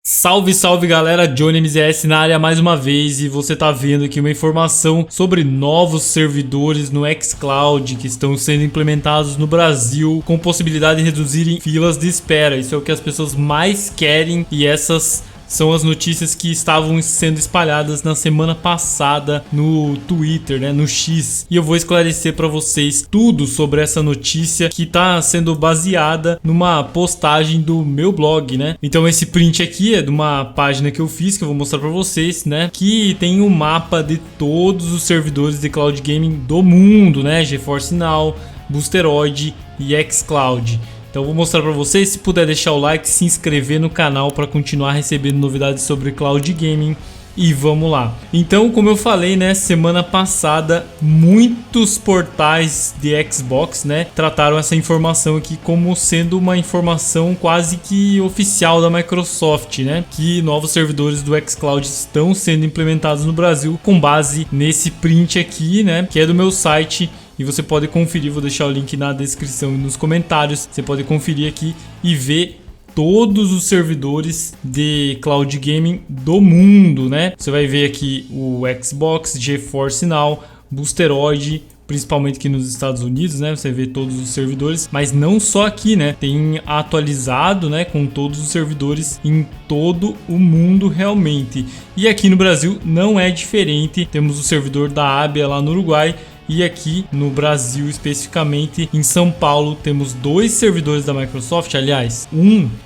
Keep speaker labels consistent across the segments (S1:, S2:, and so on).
S1: Salve, salve galera, Johnny MZS na área mais uma vez, e você tá vendo aqui uma informação sobre novos servidores no xCloud que estão sendo implementados no Brasil com possibilidade de reduzirem filas de espera. Isso é o que as pessoas mais querem e essas são as notícias que estavam sendo espalhadas na semana passada no Twitter, no X. E eu vou esclarecer para vocês tudo sobre essa notícia que está sendo baseada numa postagem do meu blog, Então esse print aqui é de uma página que eu fiz, que eu vou mostrar para vocês, Que tem um mapa de todos os servidores de cloud gaming do mundo, GeForce Now, Boosteroid e xCloud. Então eu vou mostrar para vocês, se puder deixar o like, se inscrever no canal para continuar recebendo novidades sobre cloud gaming. E vamos lá. Então, como eu falei, semana passada, muitos portais de Xbox, trataram essa informação aqui como sendo uma informação quase que oficial da Microsoft, que novos servidores do xCloud estão sendo implementados no Brasil com base nesse print aqui, que é do meu site. E você pode conferir, vou deixar o link na descrição e nos comentários. Você pode conferir aqui e ver todos os servidores de cloud gaming do mundo, Você vai ver aqui o Xbox, GeForce Now, Boosteroid, principalmente aqui nos Estados Unidos, Você vê todos os servidores, mas não só aqui, Tem atualizado, com todos os servidores em todo o mundo realmente. E aqui no Brasil não é diferente. Temos o servidor da Abia lá no Uruguai. E aqui no Brasil, especificamente em São Paulo, temos dois servidores da Microsoft, aliás,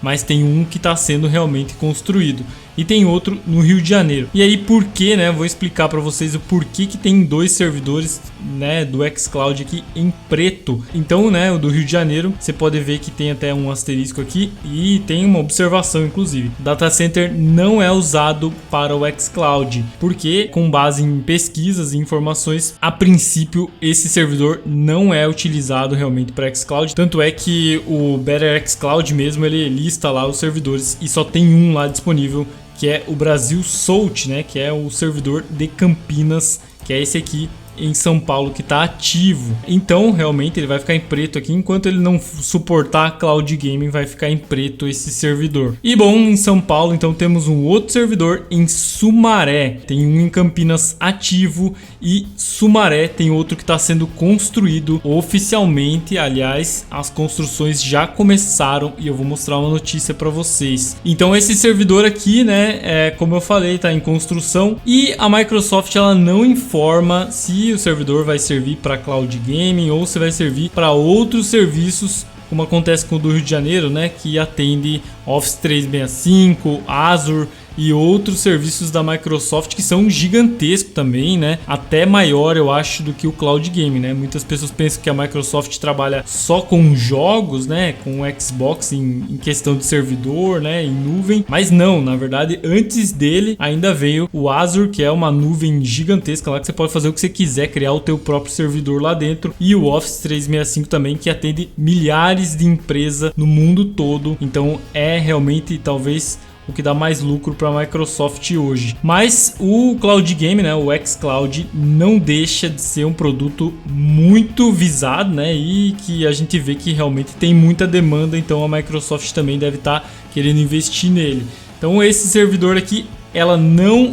S1: mas tem um que está sendo realmente construído. E tem outro no Rio de Janeiro. E aí por que, Vou explicar para vocês o porquê que tem dois servidores, do xCloud aqui em preto. Então, o do Rio de Janeiro, você pode ver que tem até um asterisco aqui e tem uma observação, inclusive. Data Center não é usado para o xCloud, porque com base em pesquisas e informações, a princípio esse servidor não é utilizado realmente para xCloud. Tanto é que o Better xCloud mesmo, ele lista lá os servidores e só tem um lá disponível, que é o Brasil Salt, que é o servidor de Campinas, que é esse aqui em São Paulo que está ativo. Então realmente ele vai ficar em preto aqui, enquanto ele não suportar cloud gaming, vai ficar em preto esse servidor. E bom, em São Paulo então temos um outro servidor em Sumaré, tem um em Campinas ativo, e Sumaré tem outro que está sendo construído oficialmente. Aliás, as construções já começaram e eu vou mostrar uma notícia para vocês. Então esse servidor aqui, como eu falei, está em construção, e a Microsoft ela não informa se o servidor vai servir para cloud gaming ou se vai servir para outros serviços, como acontece com o do Rio de Janeiro, que atende Office 365, Azure e outros serviços da Microsoft que são gigantescos também, até maior eu acho do que o cloud gaming, Muitas pessoas pensam que a Microsoft trabalha só com jogos, com o Xbox em questão de servidor, em nuvem, mas não, na verdade antes dele ainda veio o Azure, que é uma nuvem gigantesca lá que você pode fazer o que você quiser, criar o teu próprio servidor lá dentro, e o Office 365 também, que atende milhares de empresas no mundo todo. Então é realmente talvez o que dá mais lucro para a Microsoft hoje. Mas o cloud game, o xCloud, não deixa de ser um produto muito visado, e que a gente vê que realmente tem muita demanda. Então a Microsoft também deve estar querendo investir nele. Então esse servidor aqui,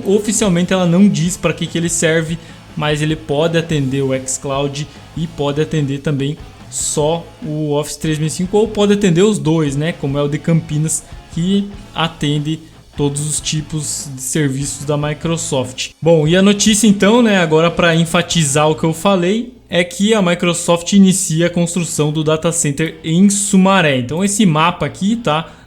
S1: oficialmente ela não diz para que ele serve, mas ele pode atender o xCloud e pode atender também só o Office 365, ou pode atender os dois, como é o de Campinas, que atende todos os tipos de serviços da Microsoft. Bom, e a notícia então, agora para enfatizar o que eu falei, é que a Microsoft inicia a construção do data center em Sumaré. Então esse mapa aqui,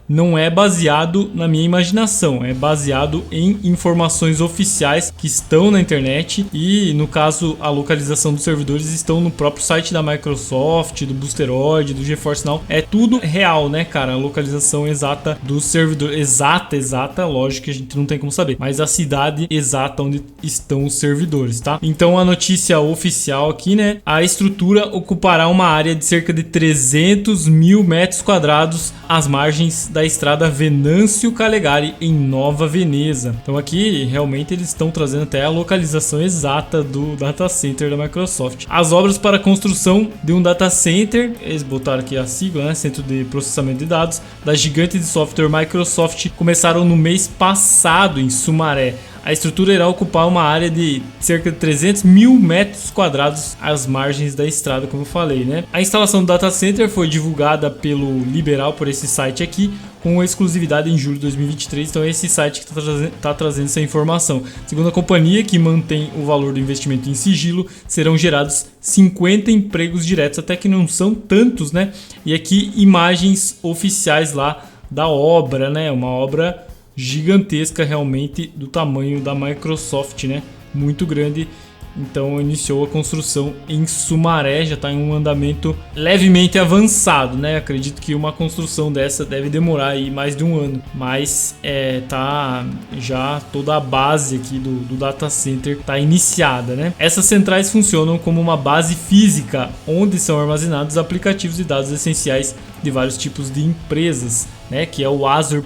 S1: não é baseado na minha imaginação, é baseado em informações oficiais que estão na internet, e no caso a localização dos servidores estão no próprio site da Microsoft, do Boosteroid, do GeForce Now. É tudo real, cara, a localização exata do servidor, exata, lógico que a gente não tem como saber, mas a cidade exata onde estão os servidores, Então a notícia oficial aqui, a estrutura ocupará uma área de cerca de 300 mil metros quadrados às margens da estrada Venâncio Calegari em Nova Veneza. Então aqui realmente eles estão trazendo até a localização exata do data center da Microsoft. As obras para a construção de um data center, eles botaram aqui a sigla, né, Centro de Processamento de Dados, da gigante de software Microsoft, começaram no mês passado em Sumaré. A estrutura irá ocupar uma área de cerca de 300 mil metros quadrados às margens da estrada, como eu falei, né? A instalação do data center foi divulgada pelo Liberal, por esse site aqui, com exclusividade em julho de 2023. Então é esse site que está trazendo essa informação. Segundo a companhia, que mantém o valor do investimento em sigilo, serão gerados 50 empregos diretos, até que não são tantos, né? E aqui imagens oficiais lá da obra, né? Uma obra gigantesca realmente, do tamanho da Microsoft, né? Muito grande. Então iniciou a construção em Sumaré, já está em um andamento levemente avançado, né? Acredito que uma construção dessa deve demorar aí mais de um ano, mas tá já toda a base aqui do data center está iniciada, né? Essas centrais funcionam como uma base física onde são armazenados aplicativos e dados essenciais de vários tipos de empresas, né? Que é o Azure,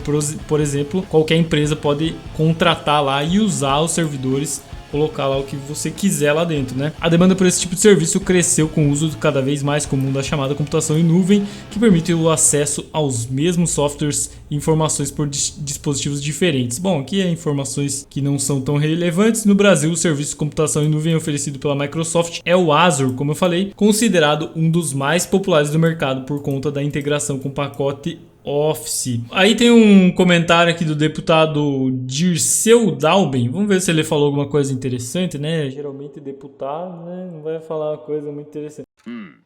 S1: por exemplo. Qualquer empresa pode contratar lá e usar os servidores, colocar lá o que você quiser lá dentro, né? A demanda por esse tipo de serviço cresceu com o uso cada vez mais comum da chamada computação em nuvem, que permite o acesso aos mesmos softwares e informações por dispositivos diferentes. Bom, aqui é informações que não são tão relevantes. No Brasil, o serviço de computação em nuvem oferecido pela Microsoft é o Azure, como eu falei, considerado um dos mais populares do mercado por conta da integração com o pacote Office. Aí tem um comentário aqui do deputado Dirceu Dalben. Vamos ver se ele falou alguma coisa interessante, né? Geralmente deputado, né, não vai falar uma coisa muito interessante.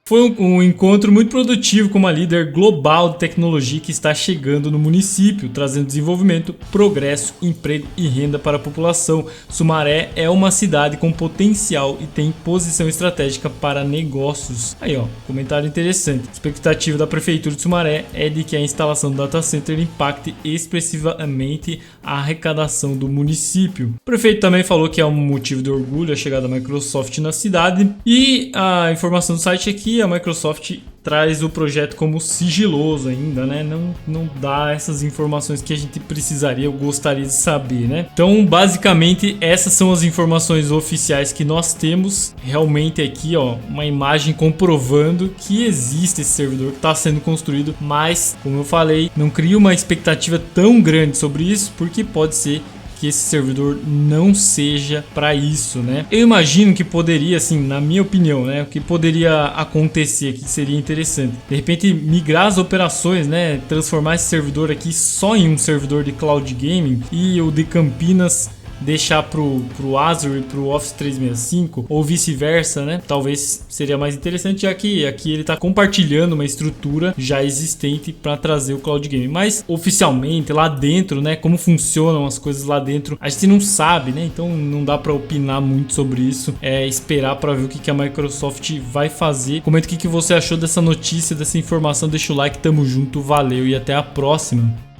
S1: Foi um encontro muito produtivo com uma líder global de tecnologia que está chegando no município, trazendo desenvolvimento, progresso, emprego e renda para a população. Sumaré é uma cidade com potencial e tem posição estratégica para negócios. Aí, ó, comentário interessante. A expectativa da prefeitura de Sumaré é de que a instalação do data center impacte expressivamente a arrecadação do município. O prefeito também falou que é um motivo de orgulho a chegada da Microsoft na cidade. E a informação do site aqui, a Microsoft traz o projeto como sigiloso ainda, né? Não dá essas informações que a gente precisaria, eu gostaria de saber, né? Então, basicamente, essas são as informações oficiais que nós temos. Realmente aqui, ó, uma imagem comprovando que existe esse servidor que está sendo construído, mas, como eu falei, não cria uma expectativa tão grande sobre isso, porque pode ser que esse servidor não seja para isso, né? Eu imagino que poderia, assim, na minha opinião, né, o que poderia acontecer, que seria interessante, de repente migrar as operações, né, transformar esse servidor aqui só em um servidor de cloud gaming e o de Campinas deixar pro Azure e pro Office 365 ou vice-versa, né? Talvez seria mais interessante, já que aqui ele está compartilhando uma estrutura já existente para trazer o cloud game. Mas oficialmente lá dentro, né, como funcionam as coisas lá dentro, a gente não sabe, né? Então não dá para opinar muito sobre isso. É esperar para ver o que a Microsoft vai fazer. Comenta o que você achou dessa notícia, dessa informação, deixa o like, tamo junto, valeu e até a próxima.